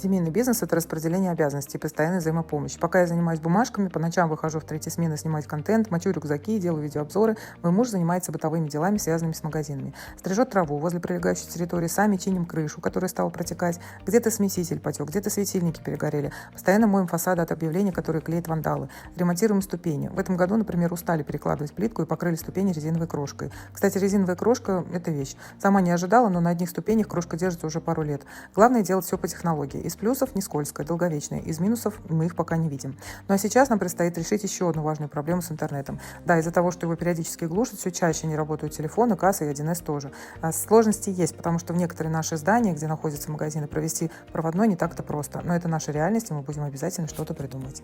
Семейный бизнес – это распределение обязанностей, постоянная взаимопомощь. Пока я занимаюсь бумажками, по ночам выхожу в третьей смены снимать контент, мочу рюкзаки, делаю видеообзоры. Мой муж занимается бытовыми делами, связанными с магазинами. Стрижет траву возле прилегающей территории, сами чиним крышу, которая стала протекать. Где-то смеситель потек, где-то светильники перегорели. Постоянно моем фасады от объявлений, которые клеят вандалы. Ремонтируем ступени. В этом году, например, устали перекладывать плитку и покрыли ступени резиновой крошкой. Кстати, резиновая крошка – это вещь. Сама не ожидала, но на одних ступенях крошка держится уже пару лет. Главное делать все по технологии. Из плюсов не скользкое, долговечное. Из минусов мы их пока не видим. Ну а сейчас нам предстоит решить еще одну важную проблему с интернетом. Да, из-за того, что его периодически глушат, все чаще не работают телефоны, кассы и 1С тоже. А сложности есть, потому что в некоторые наши здания, где находятся магазины, провести проводной не так-то просто. Но это наша реальность, и мы будем обязательно что-то придумать.